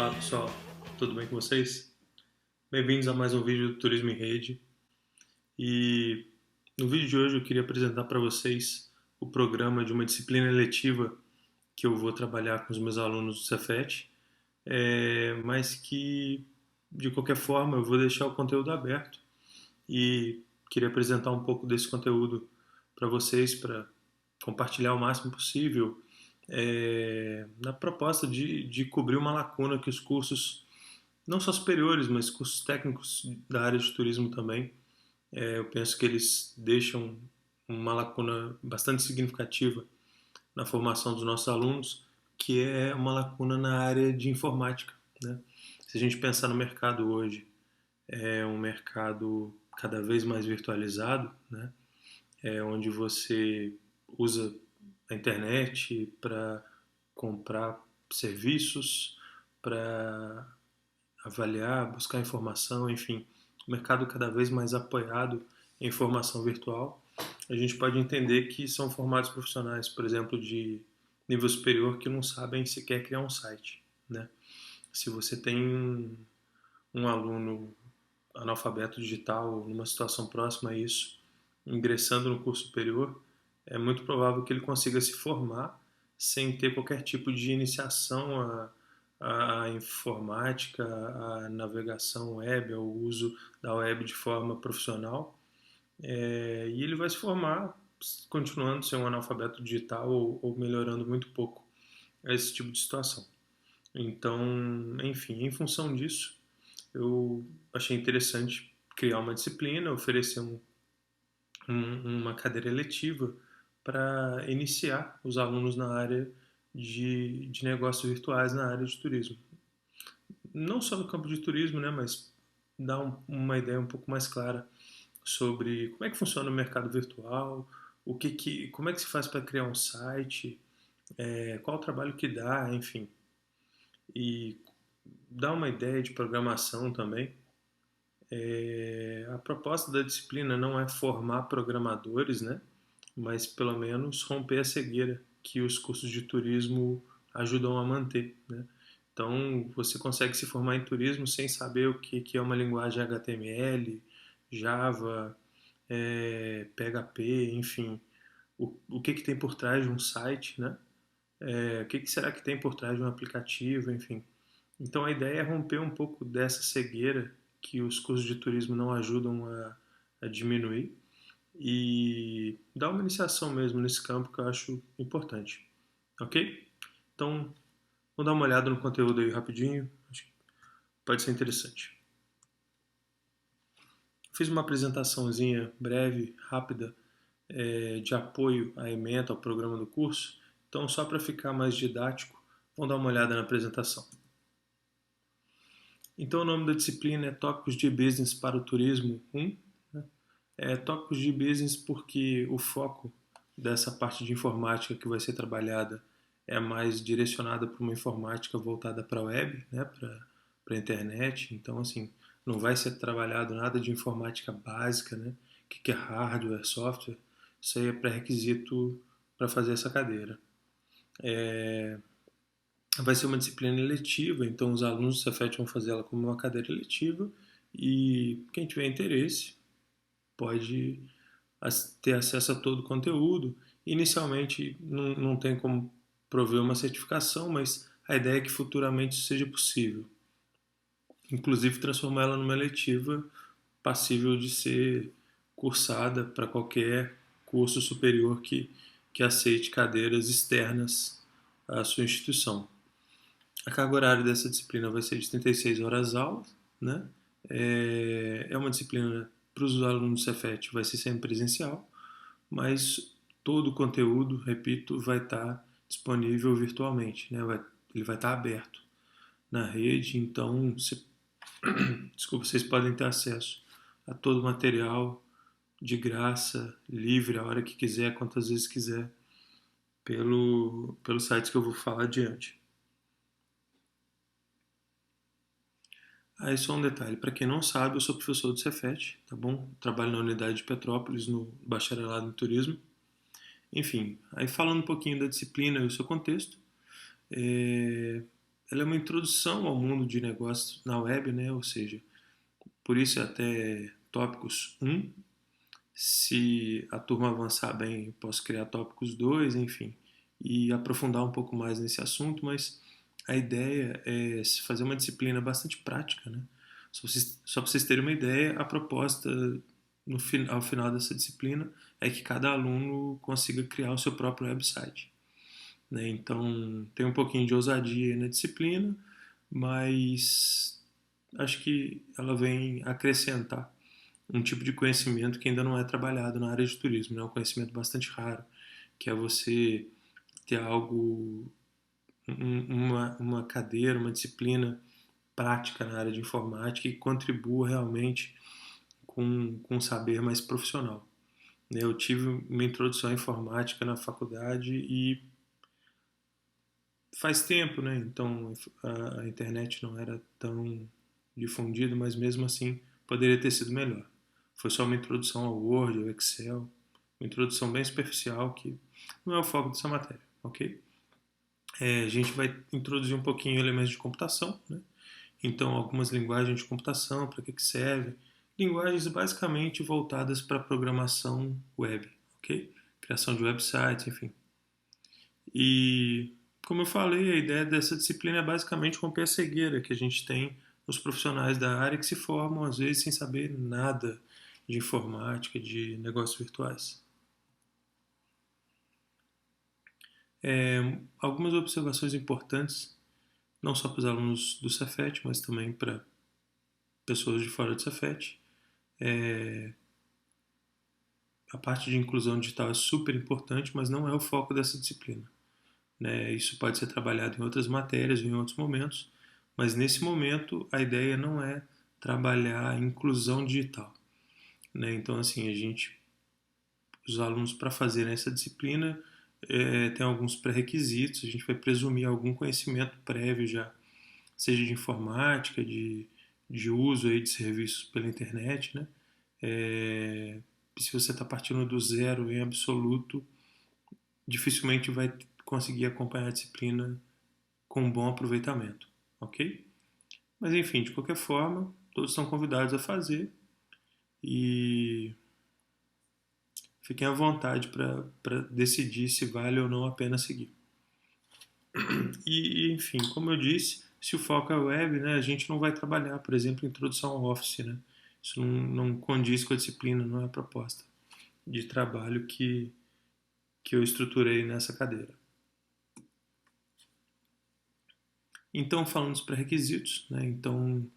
Olá pessoal, tudo bem com vocês? Bem-vindos a mais um vídeo do Turismo em Rede. E no vídeo de hoje eu queria apresentar para vocês o programa de uma disciplina eletiva que eu vou trabalhar com os meus alunos do Cefet, mas que de qualquer forma eu vou deixar o conteúdo aberto e queria apresentar um pouco desse conteúdo para vocês, para compartilhar o máximo possível na proposta de cobrir uma lacuna que os cursos, não só superiores, mas cursos técnicos da área de turismo também, eu penso que eles deixam uma lacuna bastante significativa na formação dos nossos alunos, que é uma lacuna na área de informática, né? Se a gente pensar no mercado hoje, é um mercado cada vez mais virtualizado, né? Onde você usa a internet para comprar serviços, para avaliar, buscar informação, enfim, o mercado cada vez mais apoiado em formação virtual. A gente pode entender que são formados profissionais, por exemplo, de nível superior que não sabem sequer criar um site, né? Se você tem um aluno analfabeto digital numa situação próxima a isso, ingressando no curso superior, é muito provável que ele consiga se formar sem ter qualquer tipo de iniciação à informática, à navegação web, ao uso da web de forma profissional. E ele vai se formar continuando ser um analfabeto digital ou melhorando muito pouco esse tipo de situação. Então, enfim, em função disso, eu achei interessante criar uma disciplina, oferecer uma cadeira eletiva para iniciar os alunos na área de negócios virtuais na área de turismo. Não só no campo de turismo, né, mas dar uma ideia um pouco mais clara sobre como é que funciona o mercado virtual, como é que se faz para criar um site, qual o trabalho que dá, enfim. E dar uma ideia de programação também. A proposta da disciplina não é formar programadores, né? Mas pelo menos romper a cegueira que os cursos de turismo ajudam a manter, né? Então você consegue se formar em turismo sem saber o que é uma linguagem HTML, Java, PHP, enfim, o que tem por trás de um site, né? O que será que tem por trás de um aplicativo, enfim. Então a ideia é romper um pouco dessa cegueira que os cursos de turismo não ajudam a diminuir e dar uma iniciação mesmo nesse campo que eu acho importante. Ok? Então, vamos dar uma olhada no conteúdo aí rapidinho, acho que pode ser interessante. Fiz uma apresentaçãozinha breve, rápida, de apoio à ementa, ao programa do curso. Então, só para ficar mais didático, vamos dar uma olhada na apresentação. Então, o nome da disciplina é Tópicos de Business para o Turismo 1. Tópicos de Business porque o foco dessa parte de informática que vai ser trabalhada é mais direcionada para uma informática voltada para a web, né, para a internet. Então, assim, não vai ser trabalhado nada de informática básica, né? O que é hardware, software. Isso aí é pré-requisito para fazer essa cadeira. Vai ser uma disciplina eletiva, então os alunos do Cefet vão fazer ela como uma cadeira eletiva e quem tiver interesse pode ter acesso a todo o conteúdo. Inicialmente não tem como prover uma certificação, mas a ideia é que futuramente isso seja possível. Inclusive transformar ela numa eletiva passível de ser cursada para qualquer curso superior que aceite cadeiras externas à sua instituição. A carga horária dessa disciplina vai ser de 36 horas aula, né? É uma disciplina para os alunos do Cefet, vai ser sempre presencial, mas todo o conteúdo, repito, vai estar disponível virtualmente, né? Ele vai estar aberto na rede, então desculpa, vocês podem ter acesso a todo o material de graça, livre, a hora que quiser, quantas vezes quiser, pelos sites que eu vou falar adiante. Aí só um detalhe, para quem não sabe, eu sou professor do Cefet, tá bom? Trabalho na unidade de Petrópolis, no bacharelado em turismo. Enfim, aí falando um pouquinho da disciplina e o seu contexto, ela é uma introdução ao mundo de negócios na web, né? Ou seja, por isso é até tópicos 1. Se a turma avançar bem, eu posso criar tópicos 2, enfim, e aprofundar um pouco mais nesse assunto, mas a ideia é fazer uma disciplina bastante prática, né? Só para vocês terem uma ideia, a proposta ao final dessa disciplina é que cada aluno consiga criar o seu próprio website, né? Então, tem um pouquinho de ousadia na disciplina, mas acho que ela vem acrescentar um tipo de conhecimento que ainda não é trabalhado na área de turismo, né? Um conhecimento bastante raro, que é você ter algo, uma cadeira, uma disciplina prática na área de informática que contribua realmente com um saber mais profissional, né? Eu tive uma introdução à informática na faculdade e faz tempo, né? Então a internet não era tão difundida, mas mesmo assim poderia ter sido melhor. Foi só uma introdução ao Word, ao Excel, uma introdução bem superficial que não é o foco dessa matéria, ok? A gente vai introduzir um pouquinho elementos de computação, né? Então algumas linguagens de computação, para que serve? Linguagens basicamente voltadas para programação web, ok? Criação de websites, enfim. E, como eu falei, a ideia dessa disciplina é basicamente romper a cegueira que a gente tem nos profissionais da área que se formam, às vezes, sem saber nada de informática, de negócios virtuais. Algumas observações importantes, não só para os alunos do Cefet, mas também para pessoas de fora do Cefet. A parte de inclusão digital é super importante, mas não é o foco dessa disciplina, né? Isso pode ser trabalhado em outras matérias, em outros momentos, mas nesse momento a ideia não é trabalhar a inclusão digital, né? Então, assim, os alunos para fazerem essa disciplina tem alguns pré-requisitos, a gente vai presumir algum conhecimento prévio já, seja de informática, de uso aí de serviços pela internet, né? Se você está partindo do zero em absoluto, dificilmente vai conseguir acompanhar a disciplina com um bom aproveitamento, ok? Mas enfim, de qualquer forma, todos estão convidados a fazer e fiquem à vontade para decidir se vale ou não a pena seguir. E enfim, como eu disse, se o foco é web, né, a gente não vai trabalhar, por exemplo, introdução ao Office, né? Isso não condiz com a disciplina, não é a proposta de trabalho que eu estruturei nessa cadeira. Então, falando dos pré-requisitos, né, então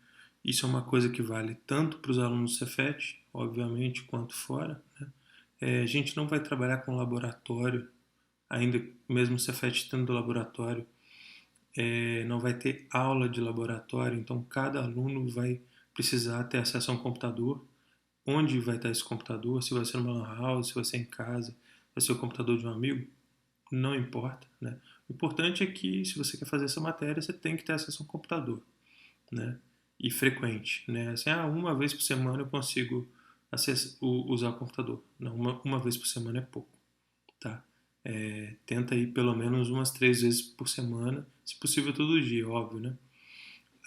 isso é uma coisa que vale tanto para os alunos do Cefet, obviamente, quanto fora, né? A gente não vai trabalhar com laboratório, ainda mesmo o Cefet tendo laboratório, não vai ter aula de laboratório, então cada aluno vai precisar ter acesso a um computador. Onde vai estar esse computador? Se vai ser numa lan house, se vai ser em casa, vai ser o computador de um amigo? Não importa, né? O importante é que se você quer fazer essa matéria, você tem que ter acesso a um computador, né? E frequente, né? Assim, uma vez por semana eu consigo usar o computador. Não, uma vez por semana é pouco, tá? Tenta ir pelo menos umas 3 vezes por semana, se possível todo dia, óbvio, né?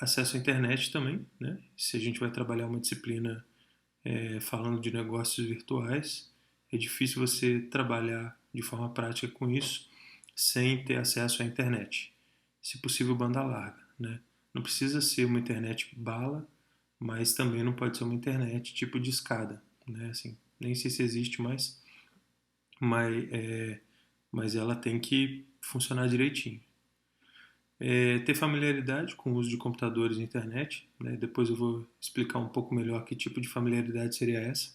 Acesso à internet também, né? Se a gente vai trabalhar uma disciplina falando de negócios virtuais, é difícil você trabalhar de forma prática com isso sem ter acesso à internet. Se possível, banda larga, né? Não precisa ser uma internet bala, mas também não pode ser uma internet tipo de escada, né? Assim, nem sei se existe mais, mas, mas ela tem que funcionar direitinho. Ter familiaridade com o uso de computadores e internet, né? Depois eu vou explicar um pouco melhor que tipo de familiaridade seria essa.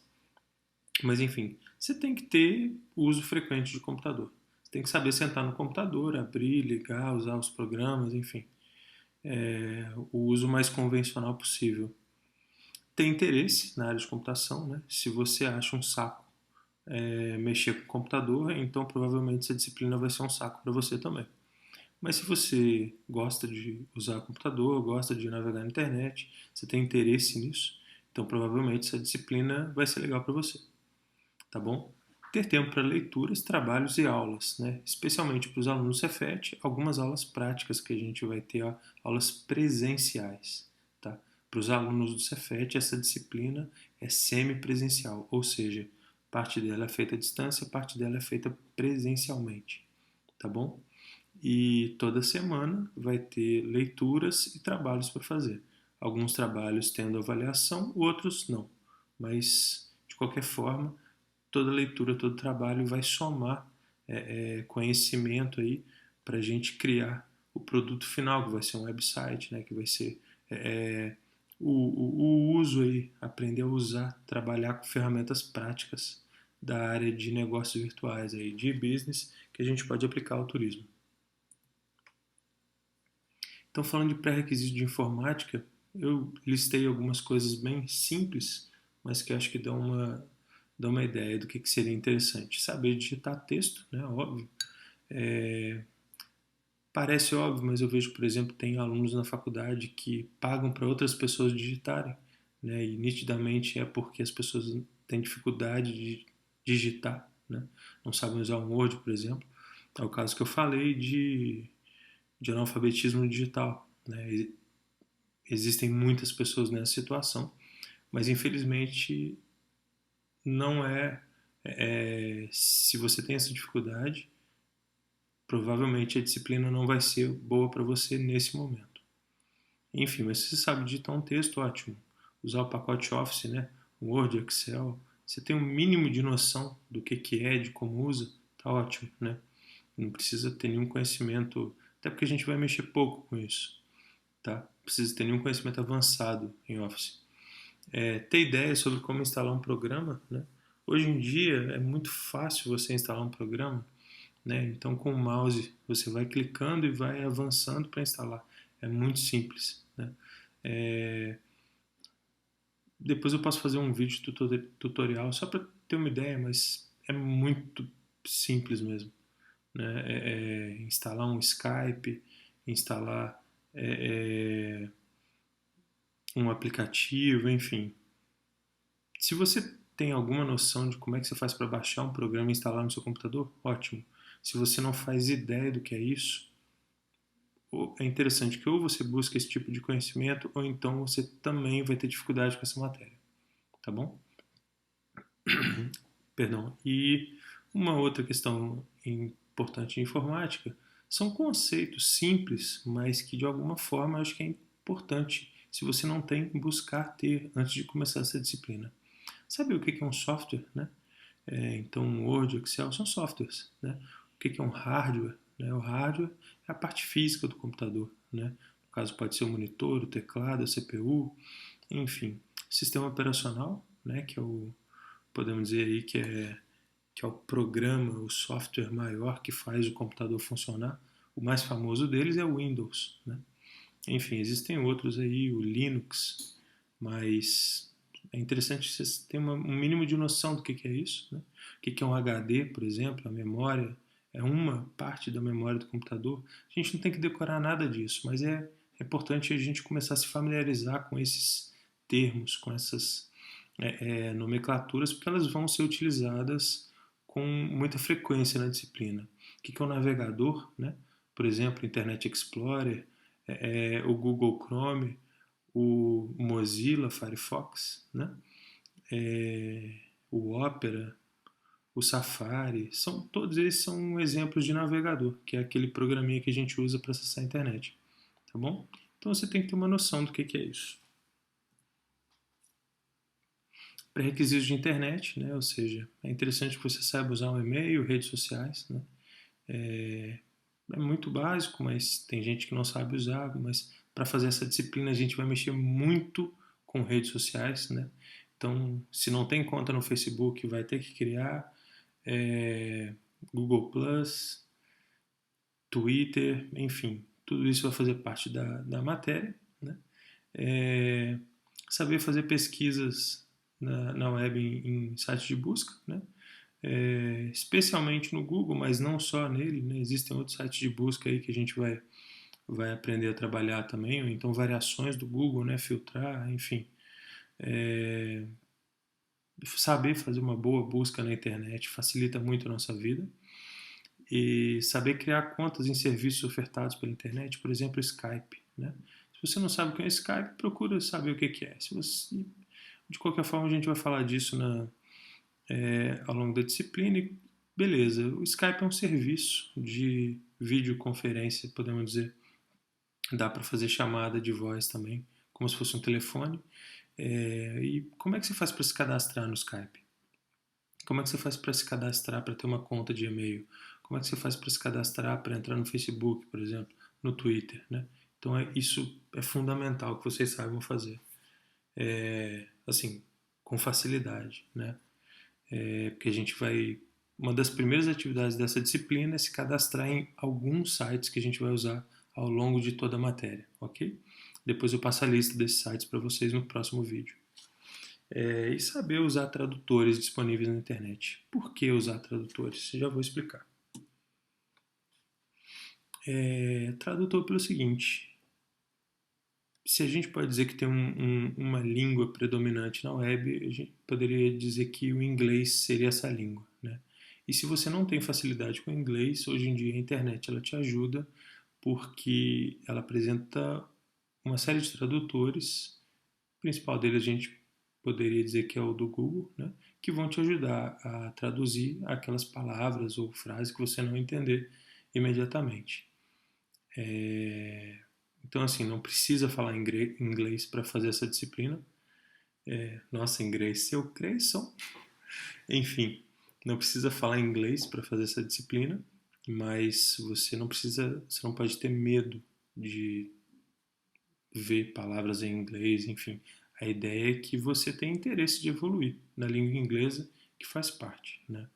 Mas enfim, você tem que ter uso frequente de computador. Você tem que saber sentar no computador, abrir, ligar, usar os programas, enfim. O uso mais convencional possível. Ter interesse na área de computação, né? Se você acha um saco mexer com o computador, então provavelmente essa disciplina vai ser um saco para você também. Mas se você gosta de usar o computador, gosta de navegar na internet, você tem interesse nisso, então provavelmente essa disciplina vai ser legal para você, tá bom? ter tempo para leituras, trabalhos e aulas, né? Especialmente para os alunos do Cefet, algumas aulas práticas que a gente vai ter, ó, aulas presenciais. Tá? Para os alunos do Cefet, essa disciplina é semipresencial, ou seja, parte dela é feita à distância, parte dela é feita presencialmente, tá bom? E toda semana vai ter leituras e trabalhos para fazer. Alguns trabalhos tendo avaliação, outros não. Mas, de qualquer forma, toda leitura, todo trabalho vai somar conhecimento aí para a gente criar o produto final, que vai ser um website, né, que vai ser o uso aí, aprender a usar, trabalhar com ferramentas práticas da área de negócios virtuais, aí, de business, que a gente pode aplicar ao turismo. Então, falando de pré-requisitos de informática, eu listei algumas coisas bem simples, mas que acho que dão uma ideia do que seria interessante. Saber digitar texto, né? Óbvio. Parece óbvio, mas eu vejo, por exemplo, tem alunos na faculdade que pagam para outras pessoas digitarem, né? E nitidamente é porque as pessoas têm dificuldade de digitar, né? Não sabem usar o Word, por exemplo. É o caso que eu falei de analfabetismo digital, né? Existem muitas pessoas nessa situação, mas infelizmente não se você tem essa dificuldade, provavelmente a disciplina não vai ser boa para você nesse momento. Enfim, mas se você sabe digitar um texto, ótimo. Usar o pacote Office, né? Word, Excel, você tem um mínimo de noção do que é, de como usa, tá ótimo, né? Não precisa ter nenhum conhecimento, até porque a gente vai mexer pouco com isso, tá? Não precisa ter nenhum conhecimento avançado em Office. Ter ideia sobre como instalar um programa, né? Hoje em dia é muito fácil você instalar um programa, né? Então com o mouse você vai clicando e vai avançando para instalar. É muito simples, né? Depois eu posso fazer um vídeo tutorial só para ter uma ideia, mas é muito simples mesmo, né? Instalar um Skype, instalar um aplicativo, enfim. Se você tem alguma noção de como é que você faz para baixar um programa e instalar no seu computador, ótimo. Se você não faz ideia do que é isso, é interessante que ou você busque esse tipo de conhecimento ou então você também vai ter dificuldade com essa matéria, tá bom? Perdão. E uma outra questão importante em informática são conceitos simples, mas que de alguma forma eu acho que é importante, se você não tem, buscar ter antes de começar essa disciplina. Sabe o que é um software, né? Então, Word, Excel são softwares, né? O que é um hardware? Né? O hardware é a parte física do computador, né? No caso, pode ser o monitor, o teclado, a CPU, enfim. Sistema operacional, né? Que é podemos dizer aí que é o programa, o software maior que faz o computador funcionar. O mais famoso deles é o Windows, né? Enfim, existem outros aí, o Linux, mas é interessante você ter um mínimo de noção do que é isso, né? O que é um HD, por exemplo, a memória é uma parte da memória do computador. A gente não tem que decorar nada disso, mas é importante a gente começar a se familiarizar com esses termos, com essas nomenclaturas, porque elas vão ser utilizadas com muita frequência na disciplina. O que é um navegador, né? Por exemplo, Internet Explorer, o Google Chrome, o Mozilla Firefox, né? O Opera, o Safari, todos eles são exemplos de navegador, que é aquele programinha que a gente usa para acessar a internet, tá bom? Então você tem que ter uma noção do que é isso. Pré-requisitos de internet, né? Ou seja, é interessante que você saiba usar um e-mail, redes sociais, né? É muito básico, mas tem gente que não sabe usar, mas para fazer essa disciplina a gente vai mexer muito com redes sociais, né? Então, se não tem conta no Facebook, vai ter que criar Google Plus, Twitter, enfim, tudo isso vai fazer parte da matéria, né? Saber fazer pesquisas na web em sites de busca, né? Especialmente no Google, mas não só nele, né? Existem outros sites de busca aí que a gente vai aprender a trabalhar também, ou então variações do Google, né? Filtrar, enfim. saber fazer uma boa busca na internet facilita muito a nossa vida. E saber criar contas em serviços ofertados pela internet, por exemplo, Skype, né? Se você não sabe o que é Skype, procura saber o que é. Se você, de qualquer forma, a gente vai falar disso ao longo da disciplina. E beleza, o Skype é um serviço de videoconferência, podemos dizer. Dá para fazer chamada de voz também, como se fosse um telefone. E como é que você faz para se cadastrar no Skype? Como é que você faz para se cadastrar para ter uma conta de e-mail? Como é que você faz para se cadastrar para entrar no Facebook, por exemplo, no Twitter, né? Então isso é fundamental que vocês saibam fazer, assim, com facilidade, né? Porque a gente vai, uma das primeiras atividades dessa disciplina é se cadastrar em alguns sites que a gente vai usar ao longo de toda a matéria, ok? Depois eu passo a lista desses sites para vocês no próximo vídeo. E saber usar tradutores disponíveis na internet. Por que usar tradutores? Já vou explicar. Tradutor pelo seguinte: se a gente pode dizer que tem uma língua predominante na web, a gente poderia dizer que o inglês seria essa língua, né? E se você não tem facilidade com o inglês, hoje em dia a internet ela te ajuda porque ela apresenta uma série de tradutores. O principal deles a gente poderia dizer que é o do Google, né? Que vão te ajudar a traduzir aquelas palavras ou frases que você não entender imediatamente. Então, assim, não precisa falar inglês para fazer essa disciplina. Nossa, inglês, seu cresçam. Enfim, não precisa falar inglês para fazer essa disciplina, mas você não pode ter medo de ver palavras em inglês, enfim. A ideia é que você tenha interesse de evoluir na língua inglesa, que faz parte, né?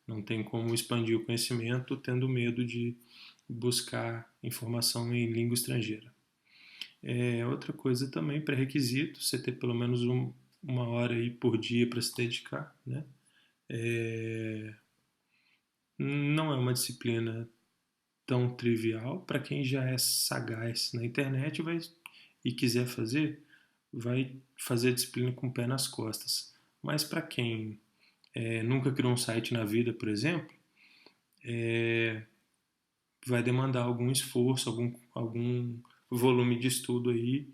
Não tem como expandir o conhecimento tendo medo de buscar informação em língua estrangeira. Outra coisa também, pré-requisito, você ter pelo menos uma hora aí por dia para se dedicar, né? Não é uma disciplina tão trivial para quem já é sagaz na internet e quiser fazer, vai fazer a disciplina com o pé nas costas. Mas para quem nunca criou um site na vida, por exemplo, vai demandar algum esforço, algum volume de estudo aí.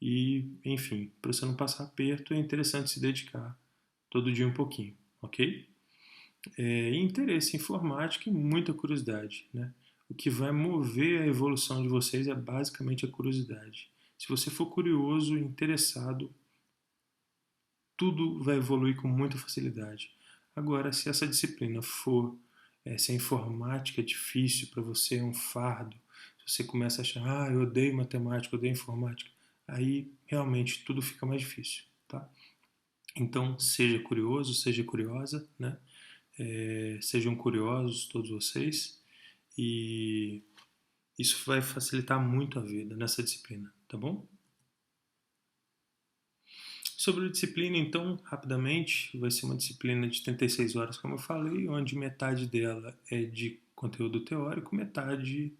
E, enfim, para você não passar aperto, é interessante se dedicar todo dia um pouquinho, ok? Interesse em informática e muita curiosidade, né? O que vai mover a evolução de vocês é basicamente a curiosidade. Se você for curioso e interessado, tudo vai evoluir com muita facilidade. Agora, se essa disciplina se a informática é difícil para você, é um fardo, se você começa a achar, eu odeio matemática, eu odeio informática, aí realmente tudo fica mais difícil, tá? Então, seja curioso, seja curiosa, né? Sejam curiosos todos vocês e isso vai facilitar muito a vida nessa disciplina, tá bom? Sobre a disciplina, então, rapidamente, vai ser uma disciplina de 36 horas, como eu falei, onde metade dela é de conteúdo teórico, metade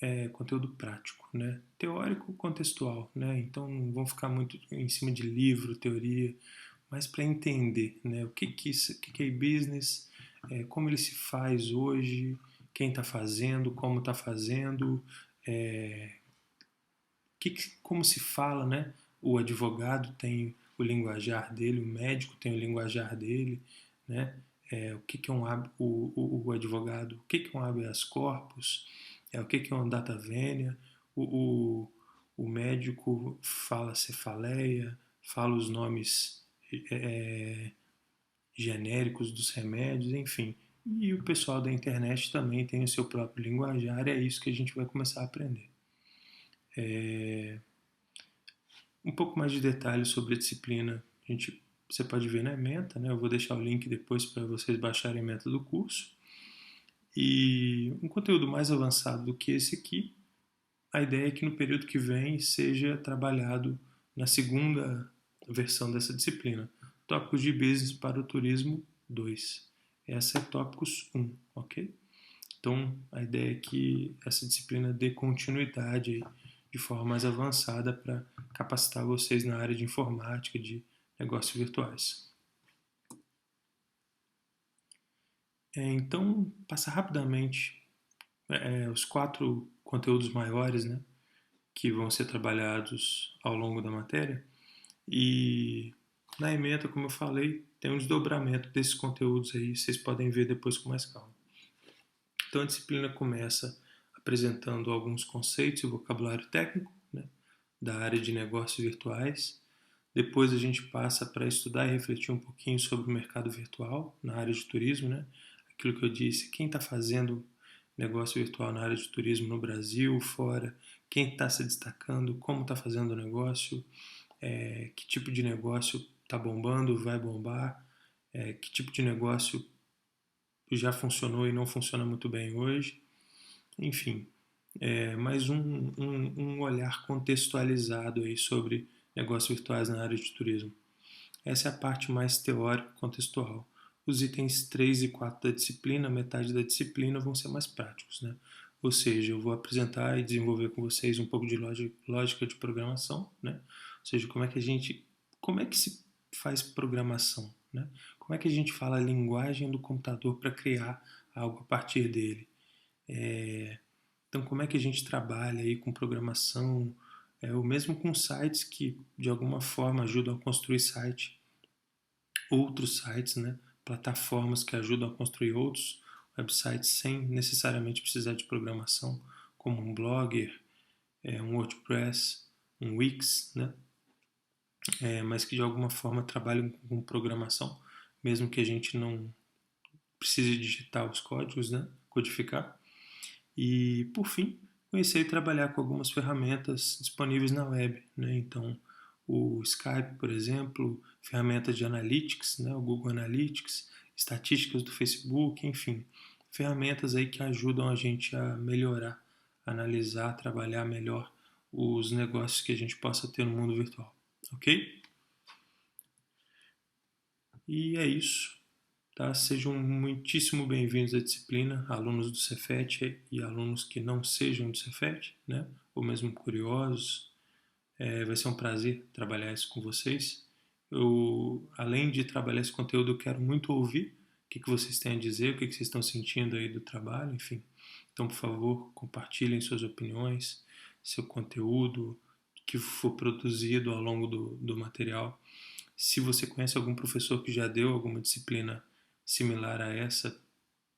é conteúdo prático, né? Teórico, contextual, né? Então, não vão ficar muito em cima de livro, teoria, mas para entender, né? O que é e-business, como ele se faz hoje, quem está fazendo, como está fazendo, como se fala, né? O advogado tem o linguajar dele, o médico tem o linguajar dele, né? O que é o advogado, o que é um habeas corpus, o que é uma data venia, o médico fala cefaleia, fala os nomes genéricos dos remédios, enfim. E o pessoal da internet também tem o seu próprio linguajar, e é isso que a gente vai começar a aprender. Um pouco mais de detalhes sobre a disciplina, você pode ver na ementa, né? Eu vou deixar o link depois para vocês baixarem a ementa do curso. E um conteúdo mais avançado do que esse aqui, a ideia é que no período que vem seja trabalhado na segunda versão dessa disciplina, Tópicos de Business para o Turismo 2. Essa é Tópicos 1, ok? Então, a ideia é que essa disciplina dê continuidade aí, de forma mais avançada para capacitar vocês na área de informática, de negócios virtuais. Então, passar rapidamente os 4 conteúdos maiores, né, que vão ser trabalhados ao longo da matéria. E na ementa, como eu falei, tem um desdobramento desses conteúdos aí, vocês podem ver depois com mais calma. Então a disciplina começa apresentando alguns conceitos e vocabulário técnico, né, da área de negócios virtuais. Depois a gente passa para estudar e refletir um pouquinho sobre o mercado virtual na área de turismo, né? Aquilo que eu disse, quem está fazendo negócio virtual na área de turismo no Brasil, fora, quem está se destacando, como está fazendo o negócio, que tipo de negócio está bombando, vai bombar, que tipo de negócio já funcionou e não funciona muito bem hoje. Enfim, mais um olhar contextualizado aí sobre negócios virtuais na área de turismo. Essa é a parte mais teórica contextual. Os itens 3 e 4 da disciplina, metade da disciplina, vão ser mais práticos, né? Ou seja, eu vou apresentar e desenvolver com vocês um pouco de lógica de programação, né? Ou seja, como é que se faz programação, né? Como é que a gente fala a linguagem do computador para criar algo a partir dele? Então, como é que a gente trabalha aí com programação, ou mesmo com sites que de alguma forma ajudam a construir outros sites, né? Plataformas que ajudam a construir outros websites sem necessariamente precisar de programação, como um Blogger, um WordPress, um Wix, né? Mas que de alguma forma trabalham com programação, mesmo que a gente não precise digitar os códigos, né? Codificar. E, por fim, conhecer e trabalhar com algumas ferramentas disponíveis na web, né? Então, o Skype, por exemplo, ferramentas de analytics, né? O Google Analytics, estatísticas do Facebook, enfim, ferramentas aí que ajudam a gente a melhorar, analisar, trabalhar melhor os negócios que a gente possa ter no mundo virtual, ok? E é isso. Tá? Sejam muitíssimo bem-vindos à disciplina, alunos do Cefet e alunos que não sejam do Cefet, né? Ou mesmo curiosos. Vai ser um prazer trabalhar isso com vocês. Eu, além de trabalhar esse conteúdo, eu quero muito ouvir o que vocês têm a dizer, o que vocês estão sentindo aí do trabalho, enfim. Então, por favor, compartilhem suas opiniões, seu conteúdo que for produzido ao longo do material. Se você conhece algum professor que já deu alguma disciplina similar a essa,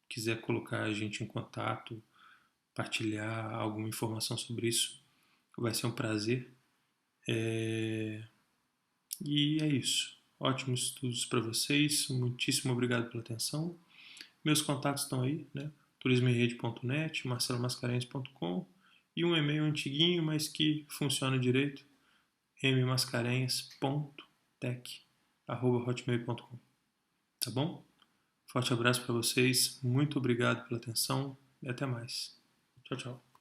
quiser colocar a gente em contato, partilhar alguma informação sobre isso, vai ser um prazer. E é isso. Ótimos estudos para vocês. Muitíssimo obrigado pela atenção. Meus contatos estão aí, né? turismoenrede.net, marcelomascarenhas.com e um e-mail antiguinho, mas que funciona direito, mmascarenhas.tech@hotmail.com. Tá bom? Forte abraço para vocês, muito obrigado pela atenção e até mais. Tchau, tchau.